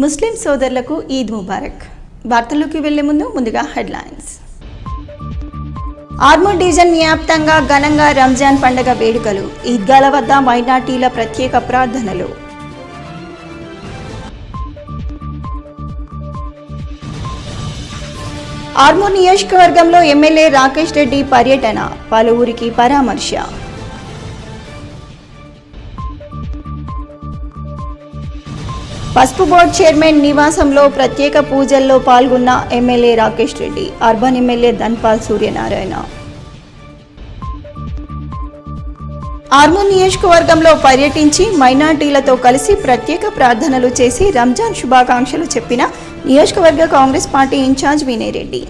ముస్లిం సోదరులకు ఈద్ ముబారక్. వార్తల్లోకి వెళ్లే ముందుగా హెడ్లైన్స్. ఆర్మూర్ డివిజన్ వ్యాప్తంగా ఘనంగా రంజాన్ పండుగ వేడుకలు. ఈద్గాల వద్ద మైనార్టీల ప్రత్యేక ప్రార్థనలు. ఆర్మూర్ నియోజకవర్గంలో ఎమ్మెల్యే రాకేష్ రెడ్డి పర్యటన, పలువురికి పరామర్శ. పసుపు బోర్డు చైర్మన్ నివాసంలో ప్రత్యేక పూజల్లో పాల్గొన్న MLA Rakesh Reddy, urban MLA Dhanpal Suryanarayana. Armoor నియోజకవర్గంలో పర్యటించి మైనార్టీలతో కలిసి ప్రత్యేక ప్రార్థనలు చేసి రంజాన్ శుభాకాంక్షలు చెప్పిన నియోజకవర్గ కాంగ్రెస్ పార్టీ ఇన్ఛార్జ్ వినయ్ రెడ్డి.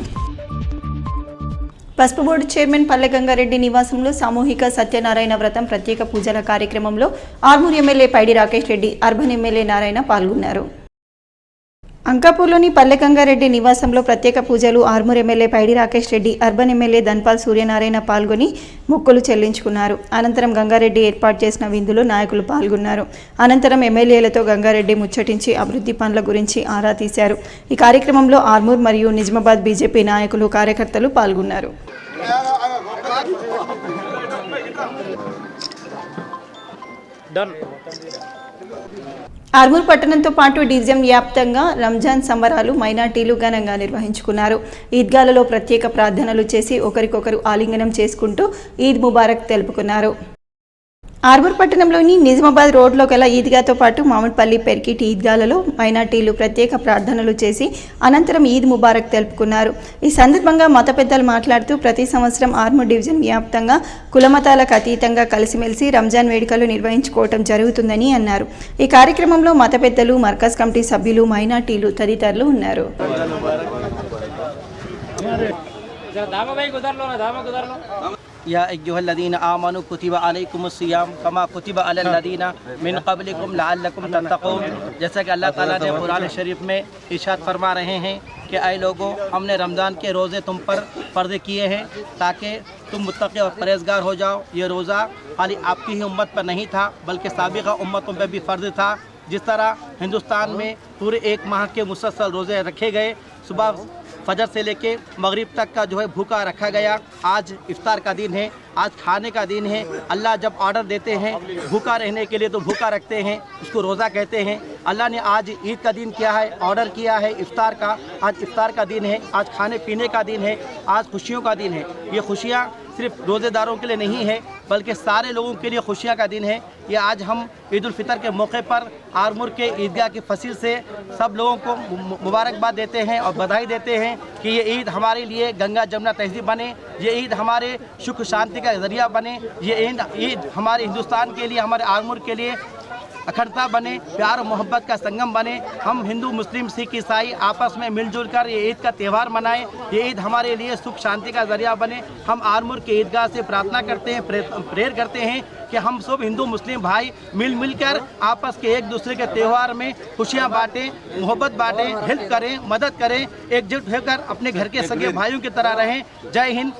పసుపు బోర్డు చైర్మన్ పల్లె గంగారెడ్డి నివాసంలో సామూహిక సత్యనారాయణ వ్రతం ప్రత్యేక పూజల కార్యక్రమంలో ఆర్మూర్ ఎమ్మెల్యే పైడి రాకేష్ రెడ్డి, అర్బన్ ఎమ్మెల్యే నారాయణ పాల్గొన్నారు. అంకాపూర్లోని పల్లె గంగారెడ్డి నివాసంలో ప్రత్యేక పూజలు ఆర్మూర్ ఎమ్మెల్యే పైడి రాకేష్ రెడ్డి, అర్బన్ ఎమ్మెల్యే ధన్పాల్ సూర్యనారాయణ పాల్గొని మొక్కులు చెల్లించుకున్నారు. అనంతరం గంగారెడ్డి ఏర్పాటు చేసిన విందులో నాయకులు పాల్గొన్నారు. అనంతరం ఎమ్మెల్యేలతో గంగారెడ్డి ముచ్చటించి అభివృద్ధి పనుల గురించి ఆరా తీశారు. ఈ కార్యక్రమంలో ఆర్మూర్ మరియు నిజామాబాద్ బీజేపీ నాయకులు, కార్యకర్తలు పాల్గొన్నారు. ఆర్మూర్ పట్టణంతో పాటు డివిజన్ వ్యాప్తంగా రంజాన్ సంబరాలు మైనార్టీలు ఘనంగా నిర్వహించుకున్నారు. ఈద్గాలలో ప్రత్యేక ప్రార్థనలు చేసి ఒకరికొకరు ఆలింగనం చేసుకుంటూ ఈద్ ముబారక్ తెలుపుకున్నారు. ఆర్మూర్ పట్టణంలోని నిజామాబాద్ రోడ్లో గల ఈద్గాతో పాటు మామిడిపల్లి, పెర్కిట్ ఈద్గాలలో మైనార్టీలు ప్రత్యేక ప్రార్థనలు చేసి అనంతరం ఈద్ ముబారక్ తెలుపుకున్నారు. ఈ సందర్భంగా మత పెద్దలు మాట్లాడుతూ ప్రతి సంవత్సరం ఆర్మూర్ డివిజన్ వ్యాప్తంగా కులమతాలకు అతీతంగా కలిసిమెలిసి రంజాన్ వేడుకలు నిర్వహించుకోవడం జరుగుతుందని అన్నారు. ఈ కార్యక్రమంలో మత పెద్దలు, మర్కజ్ కమిటీ సభ్యులు, మైనార్టీలు తదితరులు ఉన్నారు. या अय्युहल्लज़ीना आमनू कुतिबा अलैकुमुस्सियाम कमा कुतिबा अलल्लज़ीना मिन क़ब्लिकुम लअल्लकुम तत्तक़ून। जैसा कि अल्लाह ताला ने कुरान शरीफ में इरशाद फरमा रहे हैं कि ऐ लोगों, हमने रमज़ान के रोज़े तुम पर फ़र्ज़ किए हैं ताकि तुम मुत्तक़ी और परहेज़गार हो जाओ। ये रोज़ा खाली आपकी ही उम्मत पर नहीं था बल्कि साबिक़ा उम्मतों पर भी फ़र्ज़ था। जिस तरह हिंदुस्तान में पूरे एक माह के मुसलसल रोज़े रखे गए, सुबह फजर से लेके मगरिब तक का जो है भूखा रखा गया। आज इफ्तार का दिन है, आज खाने का दिन है। अल्लाह जब ऑर्डर देते हैं भूखा रहने के लिए तो भूखा रखते हैं, उसको रोज़ा कहते हैं। अल्लाह ने आज ईद का दिन किया है, ऑर्डर किया है इफ्तार का। आज इफ्तार का दिन है, आज खाने पीने का दिन है, आज खुशियों का दिन है। ये खुशियाँ सिर्फ रोज़ेदारों के लिए नहीं है बल्कि सारे लोगों के लिए खुशियाँ का दिन है। ये आज हम ईद उल फितर के मौके पर आरमूर के ईदगाह की फसील से सब लोगों को मुबारकबाद देते हैं और बधाई देते हैं कि ये ईद हमारे लिए गंगा जमुना तहज़ीब बने, ये ईद हमारे सुख शांति का ज़रिया बने, ये ईद हमारे हिंदुस्तान के लिए, हमारे आरमूर के लिए अखंडता बने, प्यार और मोहब्बत का संगम बने। हम हिंदू, मुस्लिम, सिख, ईसाई आपस में मिलजुल कर ये ईद का त्यौहार मनाएं। ये ईद हमारे लिए सुख शांति का ज़रिया बने। हम आरमूर के ईदगाह से प्रार्थना करते हैं, प्रेयर करते हैं कि हम सब हिंदू मुस्लिम भाई मिलकर आपस के एक दूसरे के त्यौहार में खुशियाँ बांटें, मोहब्बत बांटें, हेल्प करें, मदद करें, एकजुट होकर अपने घर के सगे भाइयों की तरह रहें। जय हिंद।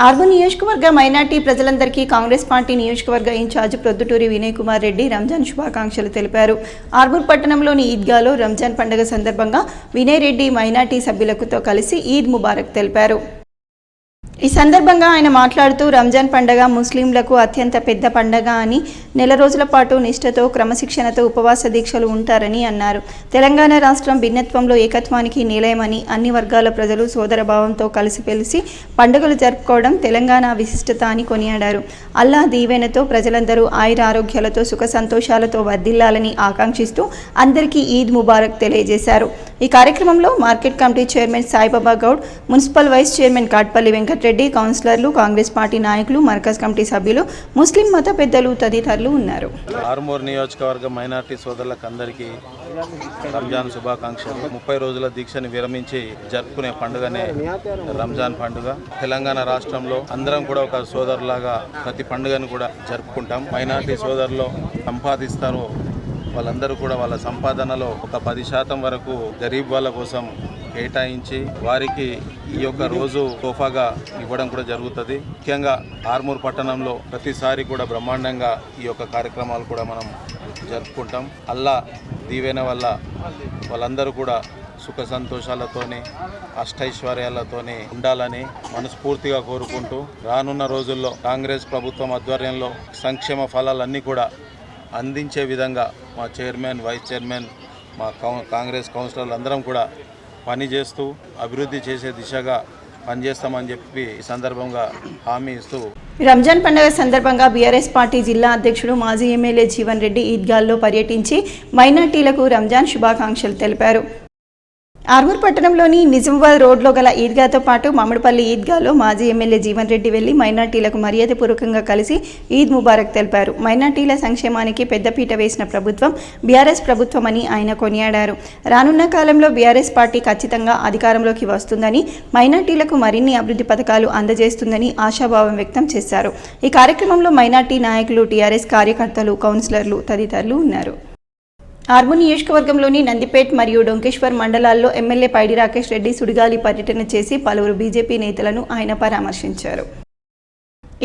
ఆర్మూర్ నియోజకవర్గ మైనార్టీ ప్రజలందరికీ కాంగ్రెస్ పార్టీ నియోజకవర్గ ఇన్ఛార్జ్ ప్రొద్దుటూరి వినయ్ కుమార్ రెడ్డి రంజాన్ శుభాకాంక్షలు తెలిపారు. ఆర్మూర్ పట్టణంలోని ఈద్గాలో రంజాన్ పండుగ సందర్భంగా వినయ్ రెడ్డి మైనార్టీ సభ్యులతో కలిసి ఈద్ ముబారక్ తెలిపారు. ఈ సందర్భంగా ఆయన మాట్లాడుతూ రంజాన్ పండుగ ముస్లింలకు అత్యంత పెద్ద పండుగ అని, నెల రోజుల పాటు నిష్ఠతో, క్రమశిక్షణతో ఉపవాస దీక్షలు ఉంటారని అన్నారు. తెలంగాణ రాష్ట్రం భిన్నత్వంలో ఏకత్వానికి నిలయమని, అన్ని వర్గాల ప్రజలు సోదరభావంతో కలిసిమెలిసి పండుగలు జరుపుకోవడం తెలంగాణ విశిష్టత అని కొనియాడారు. అల్లా దీవెనతో ప్రజలందరూ ఆయుర ఆరోగ్యాలతో సుఖ సంతోషాలతో వర్ధిల్లాలని ఆకాంక్షిస్తూ అందరికీ ఈద్ ముబారక్ తెలియజేశారు. ఈ కార్యక్రమంలో market committee chairman Saibaba Goud, municipal vice chairman Katpalli Venkatareddy, కౌన్సిలర్లు, కాంగ్రెస్ పార్టీ నాయకులు, మర్కజ్ కమిటీ సభ్యులు, ముస్లిం మత పెద్దలు తదితరులు ఉన్నారు. ఆర్మూర్ నియోజకవర్గ మైనార్టీ సోదరులకు అందరికీ రంజాన్ శుభాకాంక్షలు. 30 రోజుల దీక్షని విరమించి జరుపుకునే పండుగనే రంజాన్ పండుగ. తెలంగాణ రాష్ట్రంలో అందరం కూడా ఒక సోదరులాగా ప్రతి పండుగను కూడా జరుపుకుంటాం. మైనార్టీ సోదరులు సంపాదిస్తారు, వాళ్ళందరూ కూడా వాళ్ళ సంపాదనలో ఒక 10% వరకు గరీబ్ వాళ్ళ కోసం కేటాయించి వారికి ఈ యొక్క రోజు తోఫాగా ఇవ్వడం కూడా జరుగుతుంది. ముఖ్యంగా ఆర్మూర్ పట్టణంలో ప్రతిసారి కూడా బ్రహ్మాండంగా ఈ యొక్క కార్యక్రమాలు కూడా మనం జరుపుకుంటాం. అల్లా దీవెన వల్ల వాళ్ళందరూ కూడా సుఖ సంతోషాలతోని అష్టైశ్వర్యాలతోని ఉండాలని మనస్ఫూర్తిగా కోరుకుంటూ రానున్న రోజుల్లో కాంగ్రెస్ ప్రభుత్వం ఆధ్వర్యంలో సంక్షేమ ఫలాలన్నీ కూడా అందించే విధంగా మా చైర్మన్, వైస్ చైర్మన్, మా కాంగ్రెస్ కౌన్సిలర్లు అందరం కూడా పనిచేస్తూ అభివృద్ధి చేసే దిశగా పనిచేస్తామని చెప్పి ఈ సందర్భంగా హామీ ఇస్తూ రంజాన్ పండుగ సందర్భంగా బీఆర్ఎస్ పార్టీ జిల్లా అధ్యక్షుడు మాజీ ఎమ్మెల్యే జీవన్ రెడ్డి ఈద్గాల్లో పర్యటించి మైనార్టీలకు రంజాన్ శుభాకాంక్షలు తెలిపారు. ఆర్మూర్ పట్టణంలోని నిజామాబాద్ రోడ్లో గల ఈద్గాతో పాటు మామిడిపల్లి ఈద్గాలో మాజీ ఎమ్మెల్యే జీవన్ రెడ్డి వెళ్లి మైనార్టీలకు మర్యాదపూర్వకంగా కలిసి ఈద్ ముబారక్ తెలిపారు. మైనార్టీల సంక్షేమానికి పెద్దపీట వేసిన ప్రభుత్వం బీఆర్ఎస్ ప్రభుత్వమని ఆయన కొనియాడారు. రానున్న కాలంలో బీఆర్ఎస్ పార్టీ ఖచ్చితంగా అధికారంలోకి వస్తుందని, మైనార్టీలకు మరిన్ని అభివృద్ధి పథకాలు అందజేస్తుందని ఆశాభావం వ్యక్తం చేశారు. ఈ కార్యక్రమంలో మైనార్టీ నాయకులు, టీఆర్ఎస్ కార్యకర్తలు, కౌన్సిలర్లు తదితరులు ఉన్నారు. ఆర్మూర్ నియోజకవర్గంలోని నందిపేట్ మరియు డొంకేశ్వర్ మండలాల్లో ఎమ్మెల్యే పైడి రాకేష్ రెడ్డి సుడిగాలి పర్యటన చేసి పలువురు బీజేపీ నేతలను ఆయన పరామర్శించారు.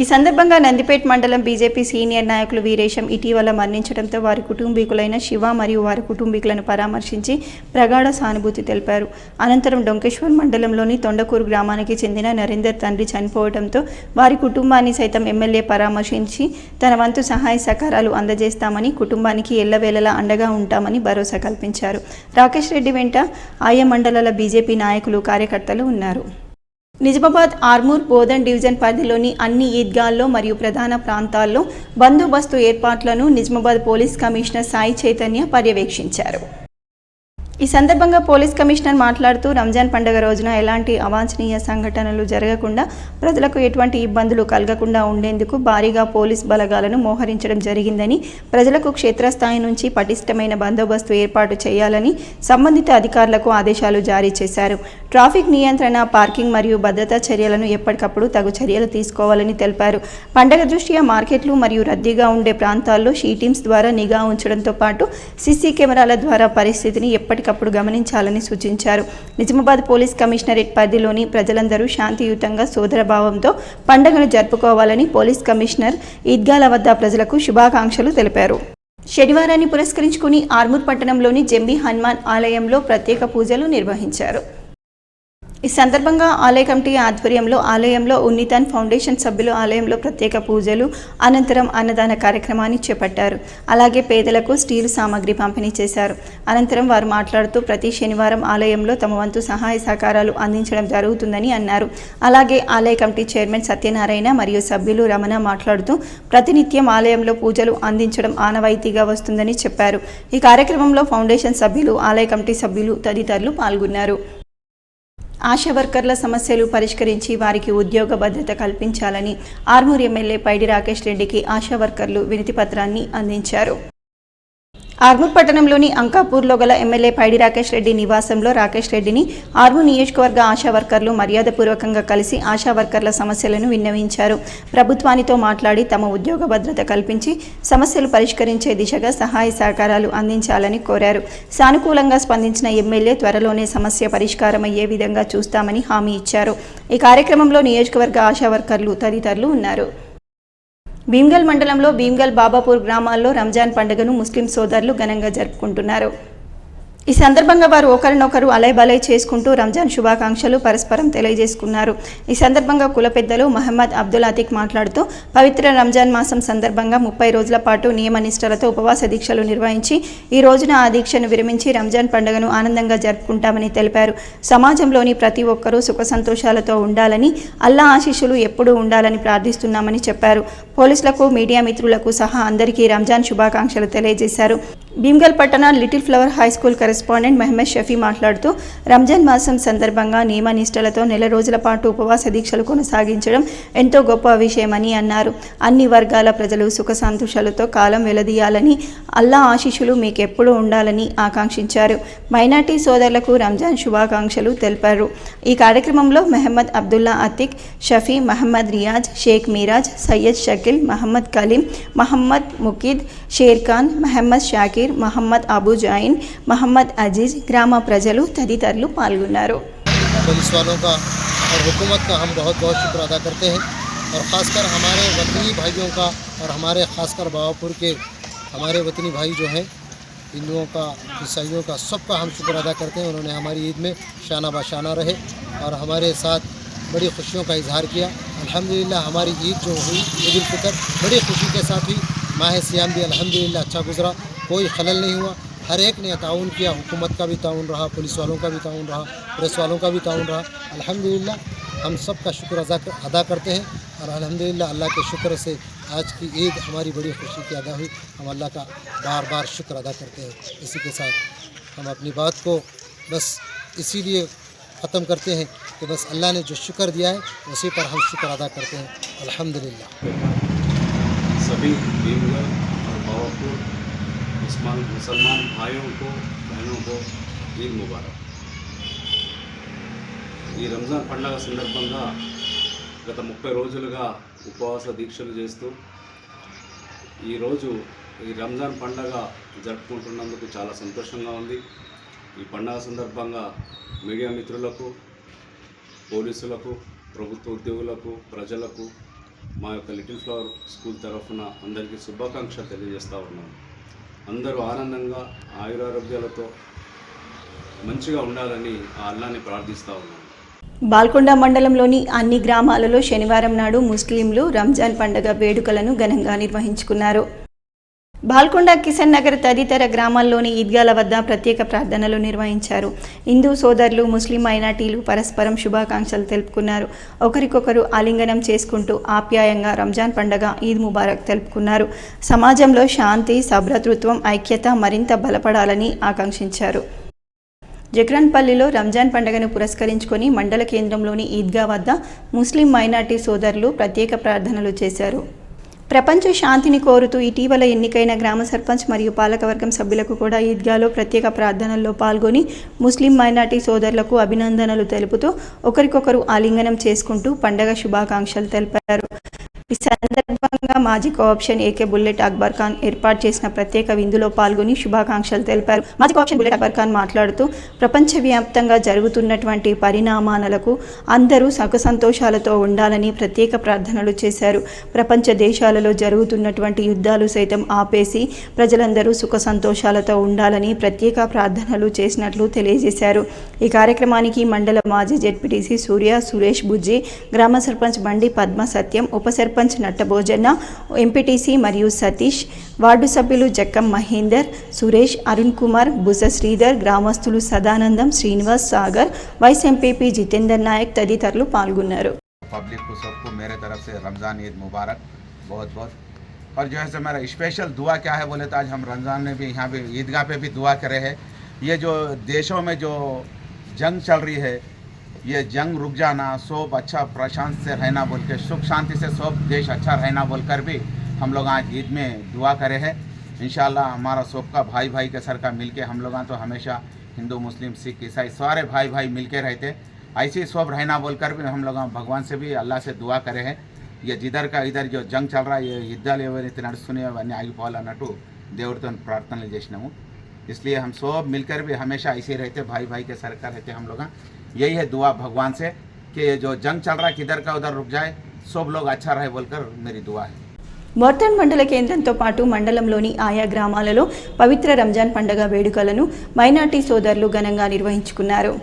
ఈ సందర్భంగా నందిపేట్ మండలం బీజేపీ సీనియర్ నాయకులు వీరేశం ఇటీవల మరణించడంతో వారి కుటుంబీకులైన శివ మరియు వారి కుటుంబీకులను పరామర్శించి ప్రగాఢ సానుభూతి తెలిపారు. అనంతరం డొంకేశ్వర్ మండలంలోని తొండకూరు గ్రామానికి చెందిన నరేందర్ తండ్రి చనిపోవడంతో వారి కుటుంబాన్ని సైతం ఎమ్మెల్యే పరామర్శించి తన వంతు సహాయ సహకారాలు అందజేస్తామని, కుటుంబానికి ఎల్లవేళలా అండగా ఉంటామని భరోసా కల్పించారు. రాకేష్ రెడ్డి వెంట ఆయా మండలాల బీజేపీ నాయకులు, కార్యకర్తలు ఉన్నారు. నిజామాబాద్ ఆర్మూర్ బోధన్ డివిజన్ పరిధిలోని అన్ని ఈద్గాల్లో మరియు ప్రధాన ప్రాంతాల్లో బందోబస్తు ఏర్పాట్లను నిజామాబాద్ పోలీస్ కమిషనర్ సాయి చైతన్య పర్యవేక్షించారు. ఈ సందర్భంగా పోలీస్ కమిషనర్ మాట్లాడుతూ రంజాన్ పండుగ రోజున ఎలాంటి అవాంఛనీయ సంఘటనలు జరగకుండా, ప్రజలకు ఎటువంటి ఇబ్బందులు కలగకుండా ఉండేందుకు భారీగా పోలీస్ బలగాలను మోహరించడం జరిగిందని, ప్రజలకు క్షేత్రస్థాయి నుంచి పటిష్టమైన బందోబస్తు ఏర్పాటు చేయాలని సంబంధిత అధికారులకు ఆదేశాలు జారీ చేశారు. ట్రాఫిక్ నియంత్రణ, పార్కింగ్ మరియు భద్రతా చర్యలను ఎప్పటికప్పుడు తగు చర్యలు తీసుకోవాలని తెలిపారు. పండుగ దృష్ట్యా మార్కెట్లు మరియు రద్దీగా ఉండే ప్రాంతాల్లో షీ టీమ్స్ ద్వారా నిఘా ఉంచడంతో పాటు సీసీ కెమెరాల ద్వారా పరిస్థితిని ఎప్పటికప్పుడు గమనించాలని సూచించారు. నిజామాబాద్ పోలీస్ కమిషనరేట్ పరిధిలోని ప్రజలందరూ శాంతియుతంగా, సోదరభావంతో పండుగను జరుపుకోవాలని పోలీస్ కమిషనర్ ఈద్గాల వద్ద ప్రజలకు శుభాకాంక్షలు తెలిపారు. శనివారాన్ని పురస్కరించుకుని ఆర్మూర్ పట్టణంలోని జంబి హనుమాన్ ఆలయంలో ప్రత్యేక పూజలు నిర్వహించారు. ఈ సందర్భంగా ఆలయ కమిటీ ఆధ్వర్యంలో ఆలయంలో ఉన్నితన్ ఫౌండేషన్ సభ్యులు ఆలయంలో ప్రత్యేక పూజలు, అనంతరం అన్నదాన కార్యక్రమాన్ని చేపట్టారు. అలాగే పేదలకు స్టీలు సామాగ్రి పంపిణీ చేశారు. అనంతరం వారు మాట్లాడుతూ ప్రతి శనివారం ఆలయంలో తమ వంతు సహాయ సహకారాలు అందించడం జరుగుతుందని అన్నారు. అలాగే ఆలయ కమిటీ చైర్మన్ సత్యనారాయణ మరియు సభ్యులు రమణ మాట్లాడుతూ ప్రతినిత్యం ఆలయంలో పూజలు అందించడం ఆనవాయితీగా వస్తుందని చెప్పారు. ఈ కార్యక్రమంలో ఫౌండేషన్ సభ్యులు, ఆలయ కమిటీ సభ్యులు తదితరులు పాల్గొన్నారు. ఆశా వర్కర్ల సమస్యలు పరిష్కరించి వారికి ఉద్యోగ భద్రత కల్పించాలని ఆర్మూర్ ఎమ్మెల్యే పైడి రాకేష్ రెడ్డికి ఆశా వర్కర్లు వినతి పత్రాన్ని అందించారు. ఆర్మూర్ పట్టణంలోని అంకాపూర్లో గల ఎమ్మెల్యే పైడి రాకేష్ రెడ్డి నివాసంలో రాకేష్ రెడ్డిని ఆర్మూర్ నియోజకవర్గ ఆశా వర్కర్లు మర్యాదపూర్వకంగా కలిసి ఆశా వర్కర్ల సమస్యలను విన్నవించారు. ప్రభుత్వానితో మాట్లాడి తమ ఉద్యోగ భద్రత కల్పించి సమస్యలు పరిష్కరించే దిశగా సహాయ సహకారాలు అందించాలని కోరారు. సానుకూలంగా స్పందించిన ఎమ్మెల్యే త్వరలోనే సమస్య పరిష్కారమయ్యే విధంగా చూస్తామని హామీ ఇచ్చారు. ఈ కార్యక్రమంలో నియోజకవర్గ ఆశా వర్కర్లు తదితరులు ఉన్నారు. భీమ్గల్ మండలంలో భీమ్గల్ బాబాపూర్ గ్రామాల్లో రంజాన్ పండుగను ముస్లిం సోదరులు ఘనంగా జరుపుకుంటున్నారు. ఈ సందర్భంగా వారు ఒకరినొకరు అలైబలై చేసుకుంటూ రంజాన్ శుభాకాంక్షలు పరస్పరం తెలియజేసుకున్నారు. ఈ సందర్భంగా కుల పెద్దలు మహమ్మద్ అబ్దుల్ అతీక్ మాట్లాడుతూ పవిత్ర రంజాన్ మాసం సందర్భంగా 30 రోజుల పాటు నియమనిష్టలతో ఉపవాస దీక్షలు నిర్వహించి ఈ రోజున ఆ దీక్షను విరమించి రంజాన్ పండుగను ఆనందంగా జరుపుకుంటామని తెలిపారు. సమాజంలోని ప్రతి ఒక్కరూ సుఖ సంతోషాలతో ఉండాలని, అల్లా ఆశీస్సులు ఎప్పుడూ ఉండాలని ప్రార్థిస్తున్నామని చెప్పారు. పోలీసులకు, మీడియా మిత్రులకు సహా అందరికీ రంజాన్ శుభాకాంక్షలు తెలియజేశారు. భీమ్గల్ పట్టణ little flower high school correspondent Mohammed Shafi మాట్లాడుతూ రంజాన్ మాసం సందర్భంగా నియమనిష్టలతో నెల రోజుల పాటు ఉపవాస దీక్షలు కొనసాగించడం ఎంతో గొప్ప విషయమని అన్నారు. అన్ని వర్గాల ప్రజలు సుఖ సంతోషాలతో కాలం వెలదీయాలని, అల్లా ఆశీస్సులు మీకెప్పుడూ ఉండాలని ఆకాంక్షించారు. మైనార్టీ సోదరులకు రంజాన్ శుభాకాంక్షలు తెలిపారు. ఈ కార్యక్రమంలో మహమ్మద్ అబ్దుల్లా అతీక్, షఫీ, మహమ్మద్ రియాజ్, షేక్ మీరాజ్, సయ్యద్ షకీల్, మహమ్మద్ కలీం, మహమ్మద్ ముకీద్, షేర్ ఖాన్, మహమ్మద్ షాకీర్, షబీర్, మహమ్మద్ అబూ జాయిన్, మహమ్మద్ అజీజ్, గ్రామ ప్రజలు తదితరులు పాల్గొన్నారు. पुलिस वालों का और हुकूमत का हम बहुत बहुत शुक्र अदा करते हैं और ख़ासकर हमारे वतनी भाइयों का और हमारे ख़ासकर बावापुर के हमारे वतनी भाई जो हैं हिंदुओं का, ईसाइयों का, सबका हम शुक्र अदा करते हैं। उन्होंने हमारी ईद में शाना बाशाना रहे और हमारे साथ बड़ी खुशियों का इजहार किया। अल्हम्दुलिल्लाह हमारी ईद जो हुई ईद उल फितर बड़ी खुशी के साथ हुई। माह सियाम भी अल्हम्दुलिल्लाह अच्छा गुजरा, कोई खलल नहीं हुआ। हर एक ने ताउन किया, हुकूमत का भी ताउन रहा, पुलिस वालों का भी ताउन रहा, प्रेस वालों का भी ताउन रहा। अल्हम्दुलिल्लाह हम सब का शुक्र अदा करते हैं और अल्हम्दुलिल्लाह अल्लाह के शुक्र से आज की ईद हमारी बड़ी खुशी की अदा हुई। हम अल्लाह का बार बार शुक्र अदा करते हैं। इसी के साथ हम अपनी बात को बस इसीलिए ख़त्म करते हैं कि बस अल्लाह ने जो शुक्र दिया है उसी पर हम शुक्र अदा करते हैं। अल्हम्दुलिल्लाह सभी भीमगढ़ और बावापुर मुसलमान भाइयों को, बहनों को ఈద్ ముబారక్. ఈ రంజాన్ పండగ సందర్భంగా గత 30 రోజులుగా ఉపవాస దీక్షలు చేస్తూ ఈరోజు ఈ రంజాన్ పండగ జరుపుకుంటున్నందుకు చాలా సంతోషంగా ఉంది. ఈ పండగ సందర్భంగా మీడియా మిత్రులకు, పోలీసులకు, ప్రభుత్వ ఉద్యోగులకు, ప్రజలకు మా యొక్క లిటిల్ ఫ్లవర్ స్కూల్ తరఫున అందరికీ శుభాకాంక్షలు తెలియజేస్తూ ఉన్నాను. అందరూ ఆనందంగా ఆయురారోగ్యాలతో మంచిగా ఉండాలని ఆ అల్లాహ్ని ప్రార్థిస్తూ ఉన్నాను. బాల్కొండ మండలంలోని అన్ని గ్రామాలలో శనివారం నాడు ముస్లింలు రంజాన్ పండుగ వేడుకలను ఘనంగా నిర్వహించుకున్నారు. బాల్కొండ, కిషన్ నగర్ తదితర గ్రామాల్లోని ఈద్గాల వద్ద ప్రత్యేక ప్రార్థనలు నిర్వహించారు. హిందూ సోదరులు, ముస్లిం మైనార్టీలు పరస్పరం శుభాకాంక్షలు తెలుపుకున్నారు. ఒకరికొకరు ఆలింగనం చేసుకుంటూ ఆప్యాయంగా రంజాన్ పండుగ ఈద్ ముబారక్ తెలుపుకున్నారు. సమాజంలో శాంతి, సభ్రతృత్వం, ఐక్యత మరింత బలపడాలని ఆకాంక్షించారు. జక్రన్పల్లిలో రంజాన్ పండుగను పురస్కరించుకొని మండల కేంద్రంలోని ఈద్గా వద్ద ముస్లిం మైనార్టీ సోదరులు ప్రత్యేక ప్రార్థనలు చేశారు. ప్రపంచ శాంతిని కోరుతూ ఇటీవల ఎన్నికైన గ్రామ సర్పంచ్ మరియు పాలకవర్గం సభ్యులకు కూడా ఈద్గాలో ప్రత్యేక ప్రార్థనల్లో పాల్గొని ముస్లిం మైనార్టీ సోదరులకు అభినందనలు తెలుపుతూ ఒకరికొకరు ఆలింగనం చేసుకుంటూ పండగ శుభాకాంక్షలు తెలిపారు. ఈ సందర్భంగా మాజీ co-option AK bullet Akbar Khan ఏర్పాటు చేసిన ప్రత్యేక విందులో పాల్గొని శుభాకాంక్షలు తెలిపారు. మాజీ కోఆప్షన్ బుల్లెట్ అక్బర్ ఖాన్ మాట్లాడుతూ ప్రపంచవ్యాప్తంగా జరుగుతున్నటువంటి పరిణామాలకు అందరూ సుఖ సంతోషాలతో ఉండాలని ప్రత్యేక ప్రార్థనలు చేశారు. ప్రపంచ దేశాలలో జరుగుతున్నటువంటి యుద్ధాలు సైతం ఆపేసి ప్రజలందరూ సుఖ సంతోషాలతో ఉండాలని ప్రత్యేక ప్రార్థనలు చేసినట్లు తెలియజేశారు. ఈ కార్యక్రమానికి మండల మాజీ జెడ్పీటీసీ సూర్య, సురేష్ బుజ్జి, గ్రామ సర్పంచ్ బండి పద్మ సత్యం, ఉప సర్పంచ్ నట్టభోజన్న, ఎంపీటీసీ మరియు సతీష్, వార్డు సభ్యులు జక్కం మహేందర్, సురేష్, అరుణ్ కుమార్, బుజ శ్రీధర్, గ్రామస్తులు సదానందం, శ్రీనివాస్, సాగర్, వైస్ ఎంపీపీ జితేందర్ నాయక్ తదితరులు పాల్గొన్నారు. पब्लिक को सबको मेरे तरफ से रमज़ान ईद मुबारक बहुत बहुत. और जो है सो मेरा स्पेशल दुआ क्या है बोले तो आज हम रमज़ान में भी यहाँ पे ईदगाह पे भी दुआ करे हैं. ये जो देशों में जो जंग चल रही है ये जंग रुक जाना, सब अच्छा प्रशांत से रहना बोल के, सुख शांति से सब देश अच्छा रहना बोल कर भी हम लोग आज ईद में दुआ करे हैं. इंशाल्लाह हमारा सबका भाई भाई के सर का मिल के हम लोग तो हमेशा हिंदू, मुस्लिम, सिख, ईसाई सारे भाई भाई मिल के रहते. ऐसे ही सब रहना बोल कर भी हम लोग भगवान से भी अल्लाह से दुआ करे हैं. ये जिधर का इधर जो जंग चल रहा है ये యుద్ధాలు ఎవరైతే నడుస్తున్నాయో అవన్నీ ఆగిపోవాలన్నట్టు దేవుడితో ప్రార్థనలు చేసినాము. इसलिए हम सब मिलकर भी हमेशा ऐसे ही रहते, भाई भाई के सरकार रहते हम लोग. यही है दुआ भगवान से कि जो जंग चल रहा है किधर का उधर रुक जाए, सब लोग अच्छा रहे बोलकर मेरी दुआ है. మోర్తాన్ మండల కేంద్రంతో పాటు మండలంలోని ఆయా గ్రామాలలో పవిత్ర రంజాన్ పండుగ వేడుకలను మైనార్టీ సోదరులు ఘనంగా నిర్వహించుకున్నారు.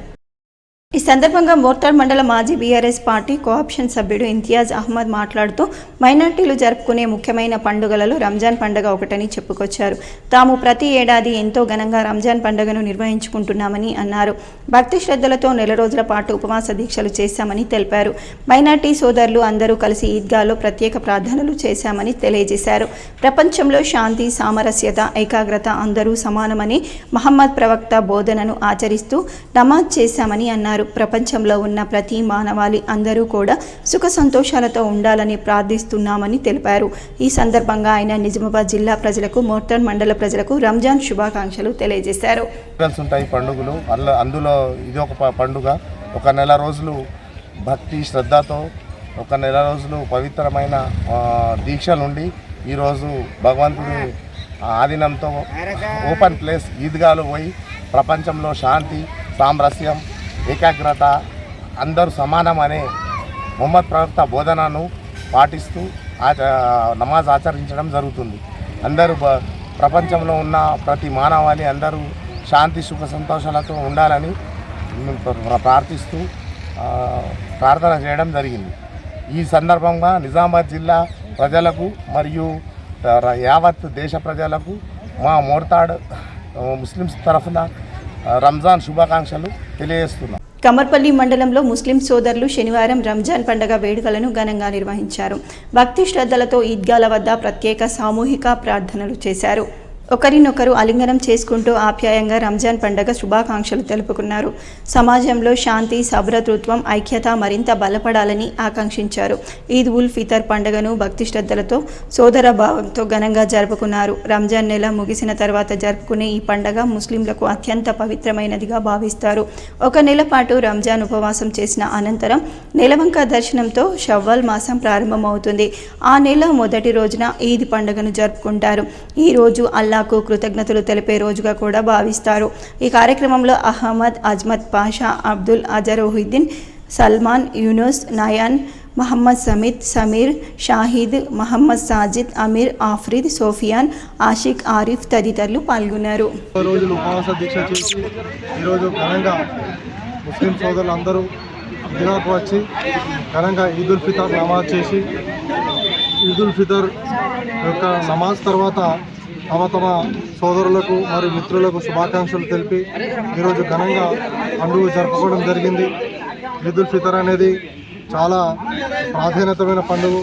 ఈ సందర్భంగా మోర్తాడ్ మండల మాజీ బీఆర్ఎస్ పార్టీ కోఆప్షన్ సభ్యుడు ఇంతియాజ్ అహ్మద్ మాట్లాడుతూ మైనార్టీలు జరుపుకునే ముఖ్యమైన పండుగలలో రంజాన్ పండుగ ఒకటని చెప్పుకొచ్చారు. తాము ప్రతి ఏడాది ఎంతో ఘనంగా రంజాన్ పండుగను నిర్వహించుకుంటున్నామని అన్నారు. భక్తి శ్రద్ధలతో నెల రోజుల పాటు ఉపవాస దీక్షలు చేశామని తెలిపారు. మైనార్టీ సోదరులు అందరూ కలిసి ఈద్గాలో ప్రత్యేక ప్రార్థనలు చేశామని తెలియజేశారు. ప్రపంచంలో శాంతి, సామరస్యత, ఏకాగ్రత అందరూ సమానమని మహమ్మద్ ప్రవక్త బోధనను ఆచరిస్తూ నమాజ్ చేశామని అన్నారు. ప్రపంచంలో ఉన్న ప్రతి మానవాళి అందరూ కూడా సుఖ సంతోషాలతో ఉండాలని ప్రార్థిస్తున్నామని తెలిపారు. ఈ సందర్భంగా ఆయన నిజామాబాద్ జిల్లా ప్రజలకు, మోర్తాడ్ మండల ప్రజలకు రంజాన్ శుభాకాంక్షలు తెలియజేశారు. ఉంటాయి పండుగలు, అందులో ఇది ఒక పండుగ. ఒక నెల రోజులు భక్తి శ్రద్ధతో, ఒక నెల రోజులు పవిత్రమైన దీక్షలుండి ఈరోజు భగవంతుని ఆధీనంతో ఓపెన్ ప్లేస్ ఈద్గాలు పోయి ప్రపంచంలో శాంతి, సామరస్యం, ఏకాగ్రత, అందరూ సమానం అనే ముహమ్మద్ ప్రవక్త బోధనను పాటిస్తూ నమాజ్ ఆచరించడం జరుగుతుంది. అందరూ ప్రపంచంలో ఉన్న ప్రతి మానవాళి అందరూ శాంతి, సుఖ సంతోషాలతో ఉండాలని ప్రార్థిస్తూ ప్రార్థన చేయడం జరిగింది. ఈ సందర్భంగా నిజామాబాద్ జిల్లా ప్రజలకు మరియు యావత్ దేశ ప్రజలకు మా మోర్తాడ్ ముస్లిమ్స్ తరఫున రంజాన్ శుభాకాంక్షలు తెలియజేస్తున్నాం. కమర్పల్లి మండలంలో ముస్లిం సోదరులు శనివారం రంజాన్ పండుగ వేడుకలను ఘనంగా నిర్వహించారు. భక్తి శ్రద్ధలతో ఈద్గాల వద్ద ప్రత్యేక సామూహిక ప్రార్థనలు చేశారు. ఒకరినొకరు ఆలింగనం చేసుకుంటూ ఆప్యాయంగా రంజాన్ పండుగ శుభాకాంక్షలు తెలుపుకున్నారు. సమాజంలో శాంతి, సభ్రతృత్వం, ఐక్యత మరింత బలపడాలని ఆకాంక్షించారు. ఈద్ ఉల్ ఫితర్ పండుగను భక్తి శ్రద్ధలతో, సోదర భావంతో ఘనంగా జరుపుకున్నారు. రంజాన్ నెల ముగిసిన తర్వాత జరుపుకునే ఈ పండుగ ముస్లింలకు అత్యంత పవిత్రమైనదిగా భావిస్తారు. ఒక నెల పాటు రంజాన్ ఉపవాసం చేసిన అనంతరం నెలవంక దర్శనంతో షవ్వల్ మాసం ప్రారంభమవుతుంది. ఆ నెల మొదటి రోజున ఈద్ పండుగను జరుపుకుంటారు. ఈ రోజు అల్లాకు కృతజ్ఞతలు తెలిపే రోజుగా కూడా భావిస్తారు. ఈ కార్యక్రమంలో అహ్మద్, అజ్మత్ పాషా, అబ్దుల్ అజరోహిద్దీన్, సల్మాన్, యూనుస్, నయాన్, మహమ్మద్ సమీద్, సమీర్, షాహిద్, మహమ్మద్ సాజిద్, అమీర్, ఆఫ్రిద్, సోఫియాన్, ఆషిక్, ఆరిఫ్ తదితరులు పాల్గొన్నారు. రోజులు ఉపవాస దీక్ష చేసి ఈరోజు ఘనంగా ముస్లిం సోదరులు అందరూ ఈద్గాకు వచ్చి ఘనంగా ఈద్ ఉల్ ఫితర్ నమాజ్ చేసి ఈద్ ఉల్ ఫితర్ యొక్క నమాజ్ తర్వాత తమ సోదరులకు మరియు మిత్రులకు శుభాకాంక్షలు తెలిపి ఈరోజు ఘనంగా పండుగ జరుపుకోవడం జరిగింది. ఈద్ ఉల్ ఫితర్ అనేది చాలా ప్రాధాన్యతమైన పండుగ.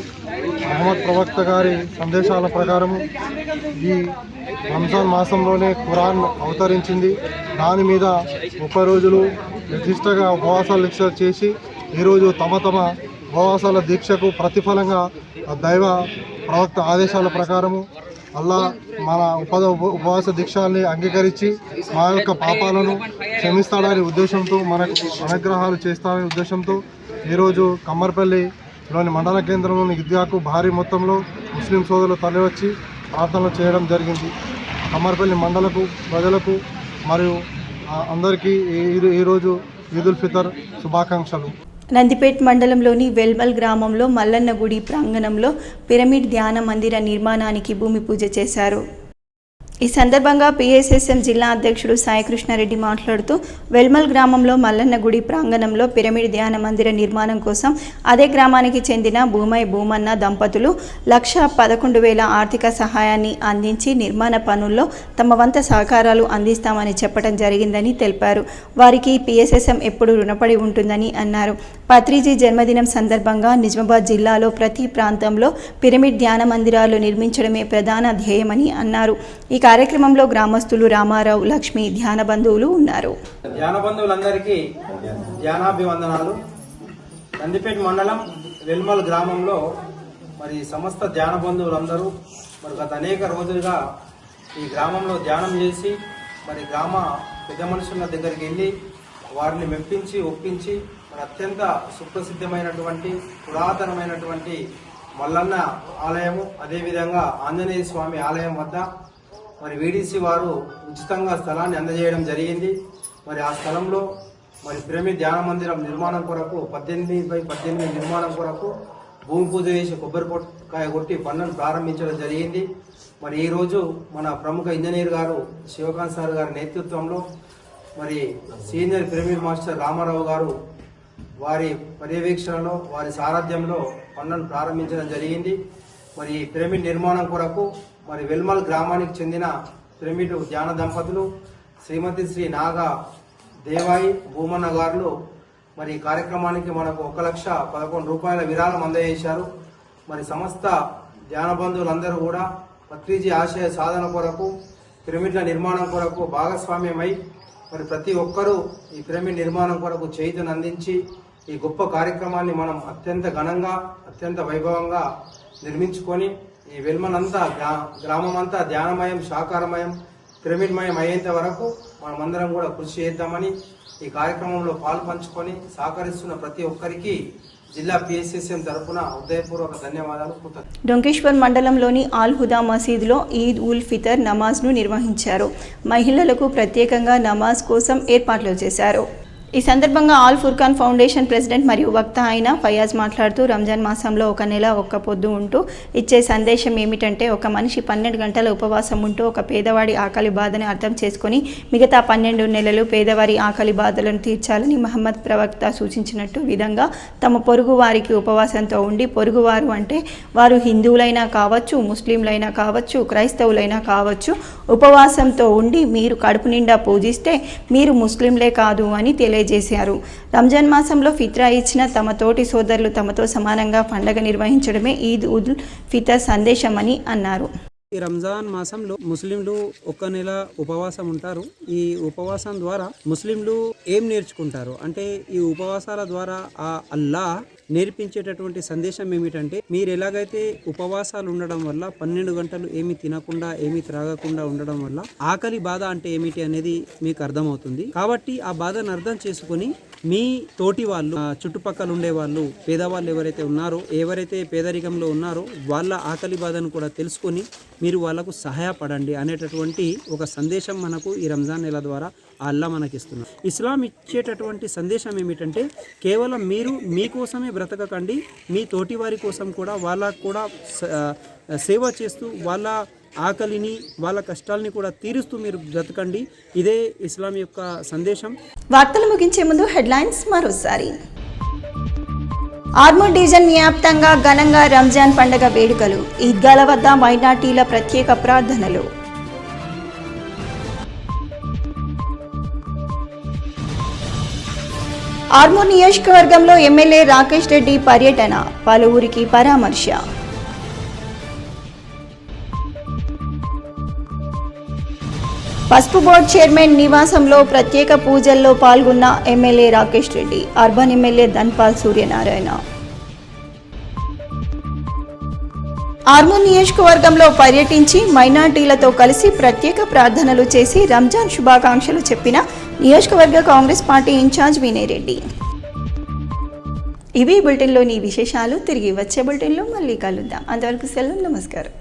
మహమ్మద్ ప్రవక్త గారి సందేశాల ప్రకారము ఈ రంజాన్ మాసంలోనే ఖురాన్ అవతరించింది. దాని మీద 30 రోజులు నిర్దిష్టంగా ఉపవాసాలు దీక్ష చేసి ఈరోజు తమ ఉపవాసాల దీక్షకు ప్రతిఫలంగా దైవ ప్రవక్త ఆదేశాల ప్రకారము అల్లా మన ఉపవాస దీక్షల్ని అంగీకరించి మా యొక్క పాపాలను క్షమిస్తాడనే ఉద్దేశంతో, మనకు అనుగ్రహాలు చేస్తాడనే ఉద్దేశంతో ఈరోజు కమ్మర్పల్లిలోని మండల కేంద్రంలోని ఈద్గాకు భారీ మొత్తంలో ముస్లిం సోదరులు తరలివచ్చి ప్రార్థనలు చేయడం జరిగింది. కమ్మర్పల్లి మండలకు ప్రజలకు మరియు అందరికీ ఈరోజు ఈద్ ఉల్ ఫితర్ శుభాకాంక్షలు. నందిపేట్ మండలంలోని వెల్మల్ గ్రామంలో మల్లన్న గుడి ప్రాంగణంలో పిరమిడ్ ధ్యాన మందిర నిర్మాణానికి భూమి పూజ చేశారు. ఈ సందర్భంగా పిఎస్ఎస్ఎం జిల్లా అధ్యక్షుడు సాయికృష్ణారెడ్డి మాట్లాడుతూ వెల్మల్ గ్రామంలో మల్లన్న గుడి ప్రాంగణంలో పిరమిడ్ ధ్యాన మందిర నిర్మాణం కోసం అదే గ్రామానికి చెందిన భూమై భూమన్న దంపతులు 1,11,000 ఆర్థిక సహాయాన్ని అందించి నిర్మాణ పనుల్లో తమ వంత సహకారాలు అందిస్తామని చెప్పడం జరిగిందని తెలిపారు. వారికి పిఎస్ఎస్ఎం ఎప్పుడు రుణపడి ఉంటుందని అన్నారు. పత్రిజీ జన్మదినం సందర్భంగా నిజామాబాద్ జిల్లాలో ప్రతి ప్రాంతంలో పిరమిడ్ ధ్యాన మందిరాలు నిర్మించడమే ప్రధాన ధ్యేయమని అన్నారు. ఈ కార్యక్రమంలో గ్రామస్తులు రామారావు, లక్ష్మి, ధ్యాన బంధువులు ఉన్నారు. ధ్యాన బంధువులందరికీ ధ్యానాభివందనాలు. నందిపేట మండలం వెల్మల్ గ్రామంలో మరి సమస్త ధ్యాన బంధువులందరూ మరి గత అనేక రోజులుగా ఈ గ్రామంలో ధ్యానం చేసి మరి గ్రామ పెద్ద మనుషుల దగ్గరికి వెళ్ళి వారిని మెప్పించి ఒప్పించి మరి అత్యంత సుప్రసిద్ధమైనటువంటి పురాతనమైనటువంటి మల్లన్న ఆలయము, అదేవిధంగా ఆంజనేయ స్వామి ఆలయం వద్ద మరి వీడీసీ వారు ఉచితంగా స్థలాన్ని అందజేయడం జరిగింది. మరి ఆ స్థలంలో మరి పిరమిడ్ ధ్యాన మందిరం నిర్మాణం కొరకు 18x18 నిర్మాణం కొరకు భూమి పూజ చేసి కొబ్బరికాయ కొట్టి పనులను ప్రారంభించడం జరిగింది. మరి ఈరోజు మన ప్రముఖ ఇంజనీర్ గారు శివకాంత్ సార్ గారి నేతృత్వంలో మరి సీనియర్ పిరమిడ్ మాస్టర్ రామారావు గారు వారి పర్యవేక్షణలో, వారి సారథ్యంలో పనులను ప్రారంభించడం జరిగింది. మరి పిరమిడ్ నిర్మాణం కొరకు మరి వెల్మల్ గ్రామానికి చెందిన పిరమిడ్ ధ్యాన దంపతులు శ్రీమతి శ్రీ నాగా దేవాయి భూమన్న గారు మరి ఈ కార్యక్రమానికి మనకు 1,11,000 రూపాయల విరాళం అందజేశారు. మరి సమస్త ధ్యాన బంధువులందరూ కూడా పత్రిజీ ఆశయ సాధన కొరకు, పిరమిడ్ల నిర్మాణం కొరకు భాగస్వామ్యమై మరి ప్రతి ఒక్కరూ ఈ పిరమిడ్ నిర్మాణం కొరకు చేయుతను అందించి ఈ గొప్ప కార్యక్రమాన్ని మనం అత్యంత ఘనంగా, అత్యంత వైభవంగా నిర్మించుకొని ఈ వెల్మల్ అంతా గ్రామం అంతా ధ్యానమయం, శాకారమయం, పిరమిడ్మయం అయ్యేంత వరకు మనమందరం కూడా కృషి చేద్దామని ఈ కార్యక్రమంలో పాల్పంచుకొని సహకరిస్తున్న ప్రతి ఒక్కరికి జిల్లా పిఎస్సిఎం తరపున హృదయపూర్వక ధన్యవాదాలు. డొంకేశ్వర్ మండలంలోని ఆల్ హుదా మసీదులో ఈద్ ఉల్ ఫితర్ నమాజ్ను నిర్వహించారు. మహిళలకు ప్రత్యేకంగా నమాజ్ కోసం ఏర్పాట్లు చేశారు. ఈ సందర్భంగా ఆల్ ఫుర్ఖాన్ ఫౌండేషన్ ప్రెసిడెంట్ మరియు వక్త అయిన ఫయాజ్ మాట్లాడుతూ రంజాన్ మాసంలో ఒక నెల ఒక్క పొద్దు ఉంటూ ఇచ్చే సందేశం ఏమిటంటే ఒక మనిషి 12 గంటల ఉపవాసం ఉంటూ ఒక పేదవాడి ఆకలి బాధని అర్థం చేసుకొని మిగతా 12 నెలలు పేదవారి ఆకలి బాధలను తీర్చాలని మహమ్మద్ ప్రవక్త సూచించినట్టు విధంగా తమ పొరుగు వారికి ఉపవాసంతో ఉండి, పొరుగువారు అంటే వారు హిందువులైనా కావచ్చు, ముస్లింలైనా కావచ్చు, క్రైస్తవులైనా కావచ్చు, ఉపవాసంతో ఉండి మీరు కడుపు నిండా పూజిస్తే మీరు ముస్లింలే కాదు అని తెలియజేశారు. రంజాన్ మాసంలో ఫిత్రా ఇచ్చిన తమ తోటి సోదరులు తమతో సమానంగా పండగ నిర్వహించడమే ఈద్ ఉల్ ఫితర్ సందేశం అని అన్నారు. ఈ రంజాన్ మాసంలో ముస్లింలు ఒక నెల ఉపవాసం ఉంటారు. ఈ ఉపవాసం ద్వారా ముస్లింలు ఏం నేర్చుకుంటారు అంటే ఈ ఉపవాసాల ద్వారా ఆ అల్లా నేర్పించేటటువంటి సందేశం ఏమిటంటే మీరు ఎలాగైతే ఉపవాసాలు ఉండడం వల్ల 12 గంటలు ఏమి తినకుండా ఏమి త్రాగకుండా ఉండడం వల్ల ఆకలి బాధ అంటే ఏమిటి అనేది మీకు అర్థమవుతుంది. కాబట్టి ఆ బాధను అర్థం చేసుకొని మీ తోటి వాళ్ళు, చుట్టుపక్కల ఉండే వాళ్ళు, పేదవాళ్ళు ఎవరైతే ఉన్నారో, ఎవరైతే పేదరికంలో ఉన్నారో వాళ్ళ ఆకలి బాధను కూడా తెలుసుకొని మీరు వాళ్ళకు సహాయపడండి అనేటటువంటి ఒక సందేశం మనకు ఈ రంజాన్ నెల ద్వారా అల్లా మనకి ఇస్తున్నారు. ఇస్లాం ఇచ్చేటటువంటి సందేశం ఏమిటంటే కేవలం మీరు మీకోసమే బ్రతకకండి, మీ తోటి వారి కోసం కూడా వాళ్ళకు కూడా సేవ చేస్తూ వాళ్ళ ఆకలిని వాళ్ళ కష్టాలని కూడా తీరుస్తూ మీరు బ్రతకండి. ఇదే ఇస్లాం యొక్క సందేశం. వార్తలు ముగించే ముందు హెడ్లైన్స్ మరోసారి. ఆర్మూర్ డివిజన్ వ్యాప్తంగా ఘనంగా రంజాన్ పండుగ వేడుకలు, ఈద్గాల వద్ద మైనార్టీల ప్రత్యేక ప్రార్థనలు. ఆర్మూర్ నియోజకవర్గంలో ఎమ్మెల్యే రాకేష్ రెడ్డి పర్యటన, పలువురికి పరామర్శ. పసుపు బోర్డు చైర్మన్ నివాసంలో ప్రత్యేక పూజల్లో పాల్గొన్న MLA Rakesh Reddy, urban MLA Dhanpal Suryanarayana. Armoor నియోజకవర్గంలో పర్యటించి మైనార్టీలతో కలిసి ప్రత్యేక ప్రార్థనలు చేసి రంజాన్ శుభాకాంక్షలు చెప్పిన నియోజకవర్గ కాంగ్రెస్ పార్టీ ఇన్ఛార్జ్ వినయ్ రెడ్డి. ఇవి బులెటిన్లోని విశేషాలు. తిరిగి వచ్చే బులెటిన్లో మళ్ళీ కలుద్దాం. అంతవరకు సెలవు, నమస్కారం.